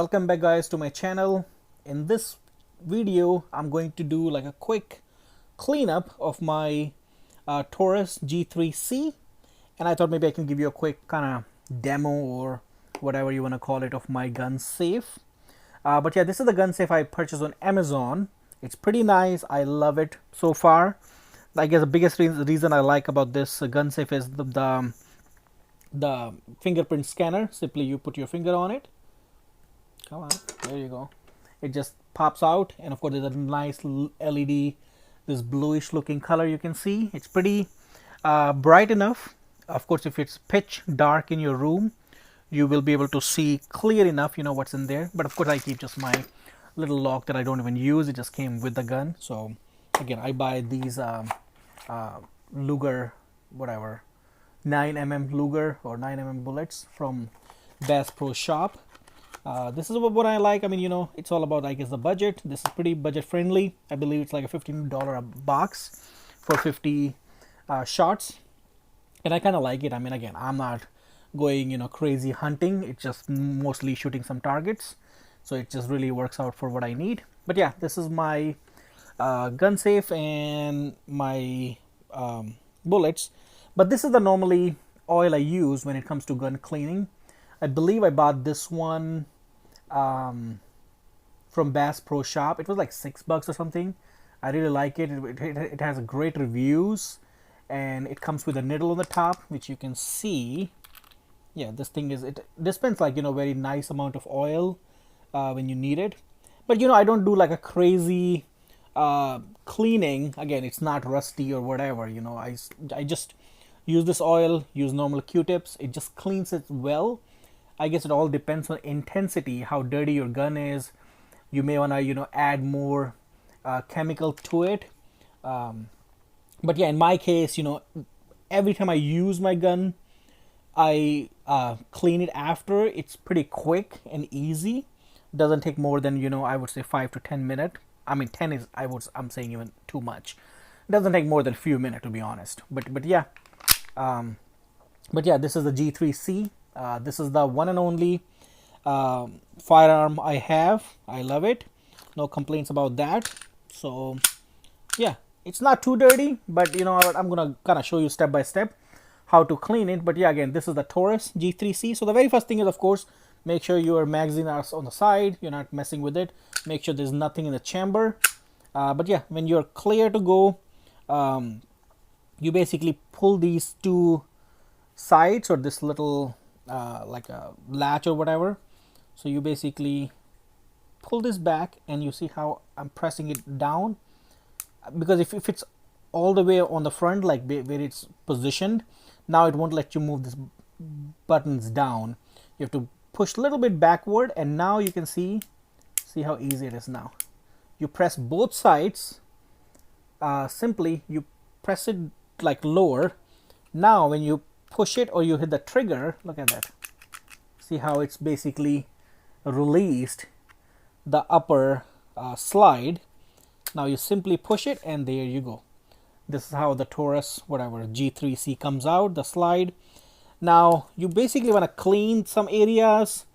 Welcome back guys to my channel. In this video I'm going to do like a quick cleanup of my Taurus G3C, and I thought maybe I can give you a quick kind of demo or whatever you want to call it of my gun safe. But yeah, this is the gun safe I purchased on Amazon. It's pretty nice. I love it so far. I guess the biggest reason I like about this gun safe is the fingerprint scanner. Simply you put your finger on it. Come on, there you go. It just pops out, and of course there's a nice LED, this bluish looking color you can see. It's pretty bright enough. Of course, if it's pitch dark in your room, you will be able to see clear enough, you know, what's in there. But of course I keep just my little lock that I don't even use. It just came with the gun. So again, I buy these Luger, whatever, 9mm Luger or 9mm bullets from Bass Pro Shop. This is what I like. I mean, you know, it's all about, I guess, the budget. This is pretty budget friendly. I believe it's like a $15 a box for 50 shots, and I kind of like it. I mean, again, I'm not going, you know, crazy hunting. It's just mostly shooting some targets, so it just really works out for what I need. But yeah, this is my gun safe and my bullets. But this is the normally oil I use when it comes to gun cleaning. I believe I bought this one from Bass Pro Shop. It was like $6 or something. I really like it. It has great reviews, and it comes with a needle on the top, which you can see. Yeah, this thing is, it dispenses like, you know, very nice amount of oil when you need it. But you know, I don't do like a crazy cleaning. Again, it's not rusty or whatever. You know, I just use this oil, use normal Q-tips. It just cleans it well. I guess it all depends on intensity, how dirty your gun is. You may want to, you know, add more chemical to it. But yeah, in my case, you know, every time I use my gun, I clean it after. It's pretty quick and easy. Doesn't take more than, you know, I would say 5 to 10 minutes. I mean, 10 is, I'm saying even too much. Doesn't take more than a few minutes, to be honest. But yeah, this is the G3C. This is the one and only firearm I have. I love it. No complaints about that. So yeah, it's not too dirty, but you know, I'm gonna kind of show you step by step how to clean it. But yeah, again, this is the Taurus G3C. So the very first thing is, of course, make sure your magazine is on the side. You're not messing with it. Make sure there's nothing in the chamber. But yeah, when you're clear to go, you basically pull these two sides, or this little like a latch or whatever. So you basically pull this back, and you see how I'm pressing it down, because if it's all the way on the front, like where it's positioned, now it won't let you move this buttons down. You have to push a little bit backward, and now you can see how easy it is. Now you press both sides. Simply you press it like lower. Now when you push it or you hit the trigger, look at that. See how it's basically released the upper slide. Now you simply push it, and there you go. This is how the Taurus whatever G3C comes out, the slide. Now you basically want to clean some areas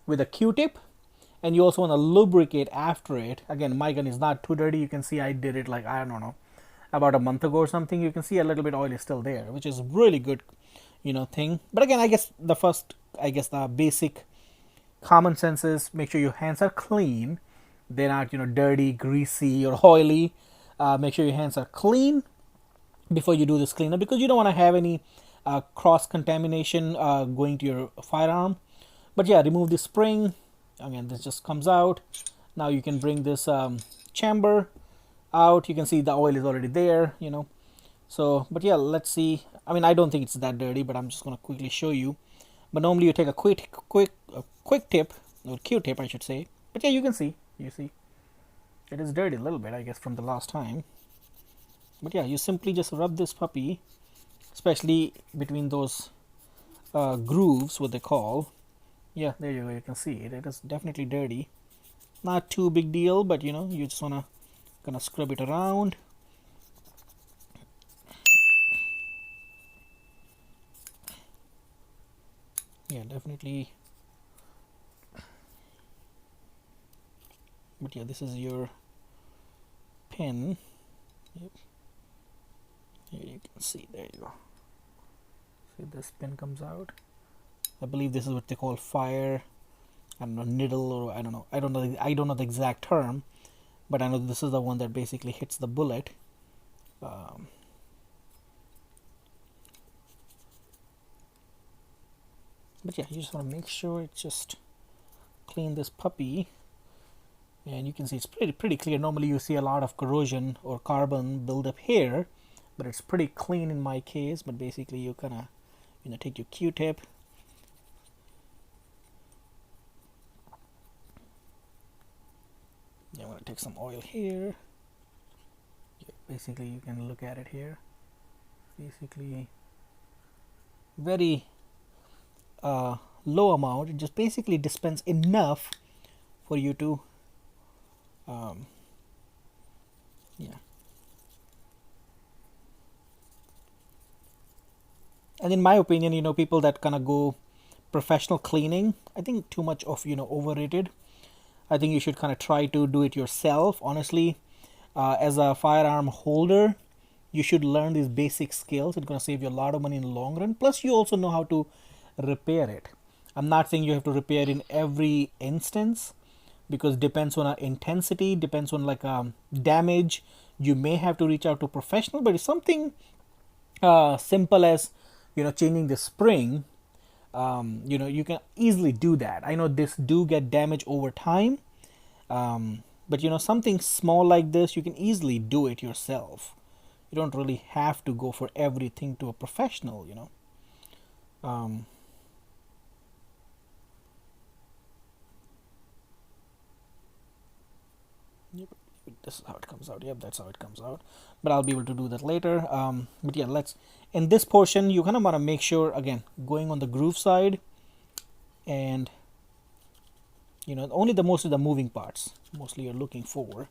with a Q-tip, and you also want to lubricate after it. Again, my gun is not too dirty. You can see I did it like, I don't know, about a month ago or something. You can see a little bit oil is still there, which is really good, you know, thing. But again, I guess the basic common sense is make sure your hands are clean. They're not, you know, dirty, greasy, or oily. Make sure your hands are clean before you do this cleanup, because you don't want to have any cross contamination going to your firearm. But yeah, remove the spring. Again, this just comes out. Now you can bring this chamber out. You can see the oil is already there, you know. So, but yeah, let's see. I mean, I don't think it's that dirty, but I'm just gonna quickly show you. But normally you take a quick tip, or Q-tip, I should say. But yeah, you can see. You see, it is dirty a little bit, I guess, from the last time. But yeah, you simply just rub this puppy, especially between those grooves, what they call. Yeah, there you go. You can see it. It is definitely dirty. Not too big deal, but you know, you just wanna kind of scrub it around. Yeah, definitely But yeah, this is your pin. Yep. Here you can see, there you go. See, this pin comes out. I believe this is what they call fire, I don't know, needle, or I don't know. I don't know the exact term, but I know this is the one that basically hits the bullet. Um, but yeah, you just want to make sure it's just clean this puppy, and you can see it's pretty clear. Normally you see a lot of corrosion or carbon buildup here, but it's pretty clean in my case. But basically you kind of, you know, take your Q-tip, I'm going to take some oil here. Yeah, basically you can look at it here, basically very low amount. It just basically dispense enough for you to yeah. And in my opinion, you know, people that kind of go professional cleaning, I think too much of, you know, overrated. I think you should kind of try to do it yourself. Honestly, as a firearm holder, you should learn these basic skills. It's going to save you a lot of money in the long run. Plus, you also know how to repair it. I'm not saying you have to repair in every instance, because depends on intensity, depends on like damage. You may have to reach out to a professional, but it's something simple as, you know, changing the spring. You know, you can easily do that. I know this do get damaged over time, but you know, something small like this, you can easily do it yourself. You don't really have to go for everything to a professional, you know. Yep, this is how it comes out. Yep, that's how it comes out. But I'll be able to do that later. But yeah, let's, in this portion, you kind of want to make sure, again, going on the groove side, and you know, only the most of the moving parts mostly you're looking for.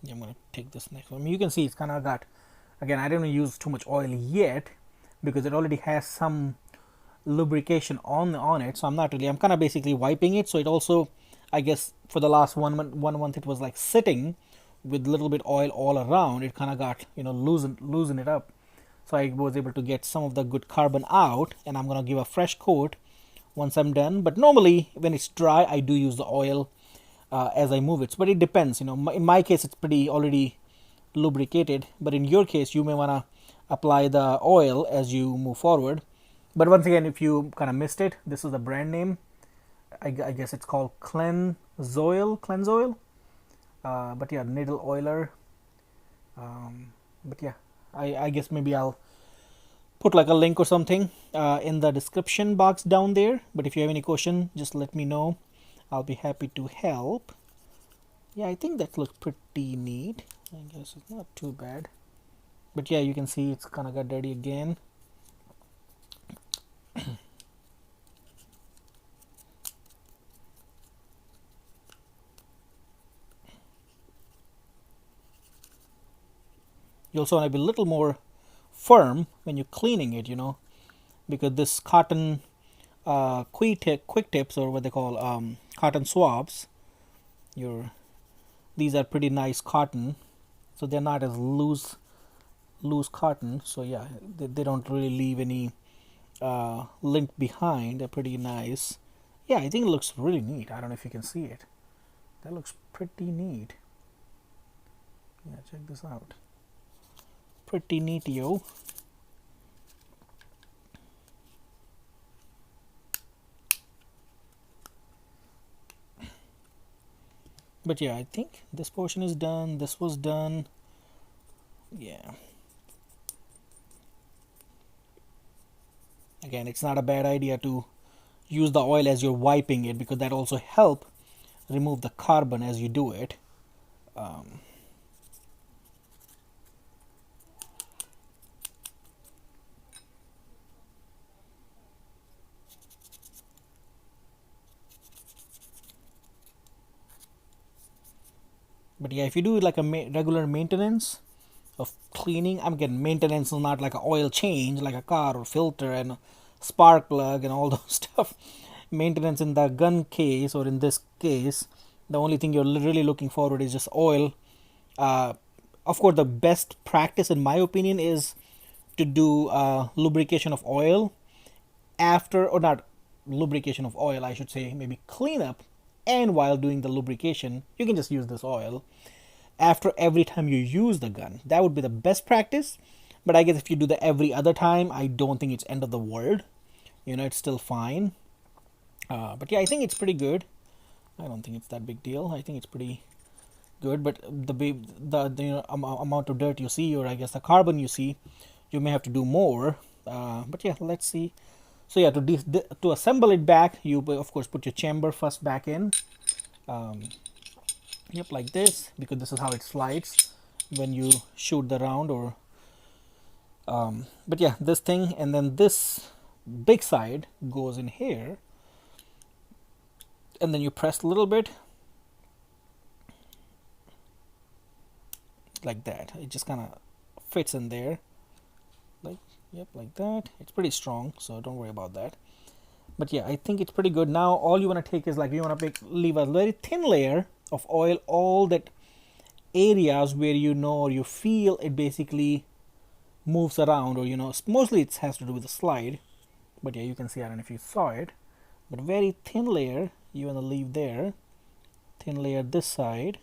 Yeah, I'm gonna take this next one. You can see it's kind of got, again, I didn't use too much oil yet because it already has some lubrication on it, so I'm kind of basically wiping it. So it also, I guess, for the last 1 month it was like sitting with a little bit oil all around. It kind of got, you know, loosen it up, so I was able to get some of the good carbon out, and I'm gonna give a fresh coat once I'm done. But normally when it's dry, I do use the oil as I move it, but it depends, you know. In my case it's pretty already lubricated, but in your case you may want to apply the oil as you move forward. But once again, if you kind of missed it, this is the brand name. I guess it's called Clenzoil. But yeah, needle oiler. But yeah, I guess maybe I'll put like a link or something in the description box down there. But if you have any question, just let me know. I'll be happy to help. Yeah, I think that looks pretty neat. I guess it's not too bad. But yeah, you can see it's kind of got dirty again. You also want to be a little more firm when you're cleaning it, you know, because this cotton quick tips, or what they call cotton swabs, these are pretty nice cotton, so they're not as loose cotton. So yeah, they don't really leave any lint behind. They're pretty nice. Yeah, I think it looks really neat. I don't know if you can see it. That looks pretty neat. Yeah, check this out. Pretty neat, yo. But yeah, I think this portion is done. This was done. Yeah. Again, it's not a bad idea to use the oil as you're wiping it, because that also help remove the carbon as you do it. But yeah, if you do like a regular maintenance of cleaning, I'm getting maintenance is not like an oil change like a car or filter and spark plug and all those stuff. Maintenance in the gun case, or in this case, the only thing you're really looking forward is just oil. Of course, the best practice in my opinion is to do lubrication of oil after, or not lubrication of oil, I should say, maybe cleanup, and while doing the lubrication you can just use this oil after every time you use the gun. That would be the best practice. But I guess if you do that every other time, I don't think it's end of the world. It's still fine. But yeah, I think it's pretty good. I don't think it's that big deal. I think it's pretty good. But the amount of dirt you see, or I guess the carbon you see, you may have to do more. But yeah, let's see. So yeah, to assemble it back, you of course put your chamber first back in. Yep, like this, because this is how it slides when you shoot the round. Or but yeah, this thing, and then this big side goes in here, and then you press a little bit like that. It just kind of fits in there, like, yep, like that. It's pretty strong, so don't worry about that. But yeah, I think it's pretty good. Now all you want to take is, like, you want to leave a very thin layer of oil, all that areas where or you feel it basically moves around, or mostly it has to do with the slide. But yeah, you can see, I don't know if you saw it, but very thin layer you want to leave there. Thin layer this side,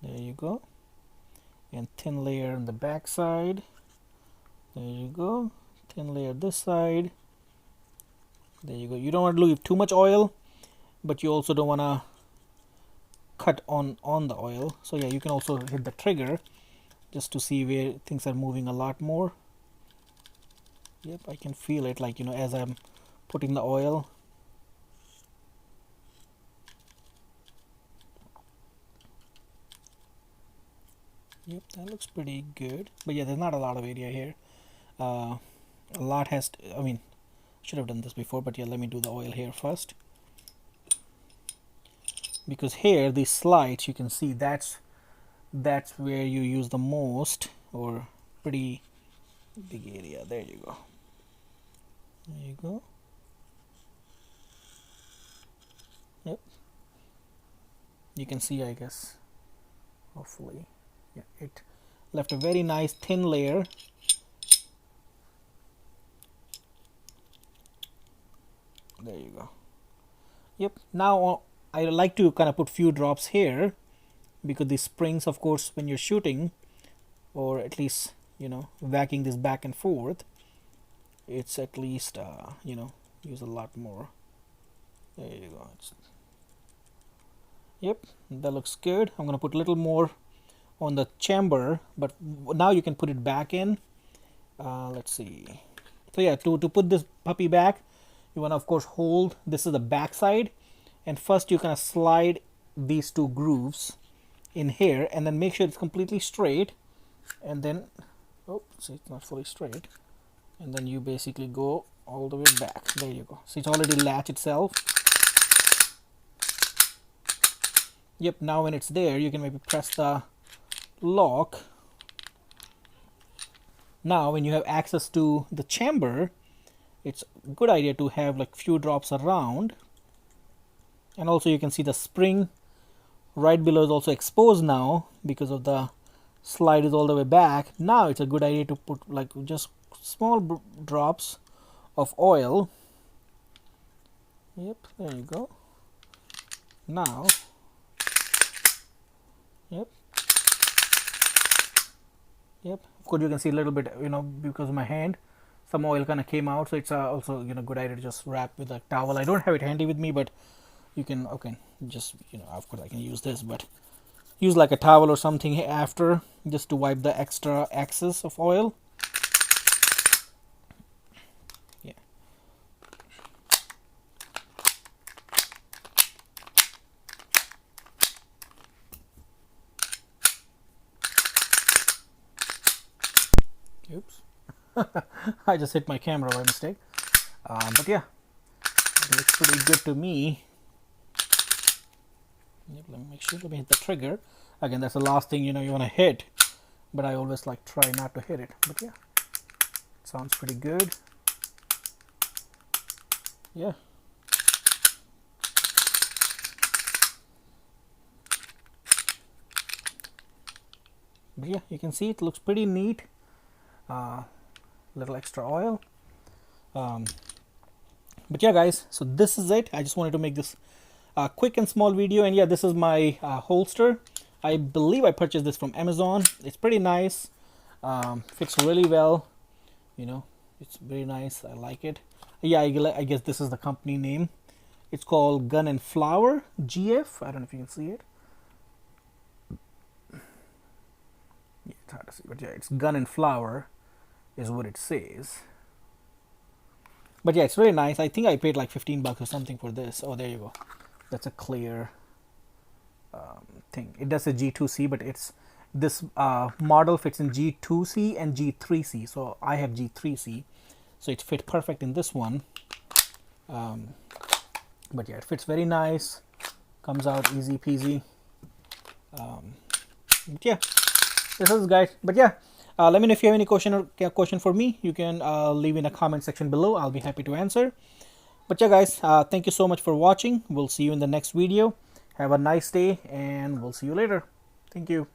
there you go, and thin layer on the back side, there you go, thin layer this side, there you go. You don't want to leave too much oil, but you also don't want to cut on the oil. So yeah, you can also hit the trigger just to see where things are moving a lot more. Yep, I can feel it, like, as I'm putting the oil. Yep, that looks pretty good. But yeah, there's not a lot of area here. A lot has to, I mean, should have done this before, but yeah, let me do the oil here first. Because here, these slides, you can see that's where you use the most, or pretty big area. There you go. There you go. Yep. You can see, I guess, hopefully. Yeah, it left a very nice thin layer. There you go. Yep. Now I like to kind of put few drops here, because these springs, of course, when you're shooting, or at least whacking this back and forth, it's at least use a lot more. There you go. Yep, that looks good. I'm gonna put a little more on the chamber, but now you can put it back in. Let's see. So yeah, to put this puppy back, you want to, of course, hold. This is the back side, and first you kind of slide these two grooves in here, and then make sure it's completely straight, and then, oh, see, it's not fully straight, and then you basically go all the way back. There you go. See, it's already latched itself. Yep, now when it's there, you can maybe press the lock. Now when you have access to the chamber, it's a good idea to have like few drops around. And also you can see the spring right below is also exposed now, because of the slide is all the way back. Now it's a good idea to put like just small drops of oil. Yep, there you go. Now, yep, of course you can see a little bit, because of my hand, some oil kind of came out, so it's also good idea to just wrap with a towel. I don't have it handy with me, but you can, okay, just of course I can use this, but use like a towel or something after, just to wipe the extra excess of oil. Yeah. Oops. I just hit my camera by mistake. But yeah, it looks pretty good to me. Yep, let me make sure. Let me hit the trigger. Again, that's the last thing you want to hit, but I always like try not to hit it. But yeah, it sounds pretty good. Yeah. But yeah, you can see it looks pretty neat. Little extra oil. But yeah, guys, so this is it. I just wanted to make this quick and small video. And yeah, this is my holster. I believe I purchased this from Amazon. It's pretty nice. Fits really well. You know, it's very nice. I like it. Yeah, I guess this is the company name. It's called Gun and Flower GF. I don't know if you can see it. Yeah, it's hard to see, but yeah, it's Gun and Flower is what it says. But yeah, it's very nice. I think I paid like 15 bucks or something for this. Oh, there you go. That's a clear thing. It does a G2C, but it's this model fits in G2C and G3C. So I have G3C, so it fit perfect in this one. But yeah, it fits very nice. Comes out easy peasy. But yeah, this is, guys. But yeah, let me know if you have any question for me. You can leave in the comment section below. I'll be happy to answer. But yeah, guys, thank you so much for watching. We'll see you in the next video. Have a nice day, and we'll see you later. Thank you.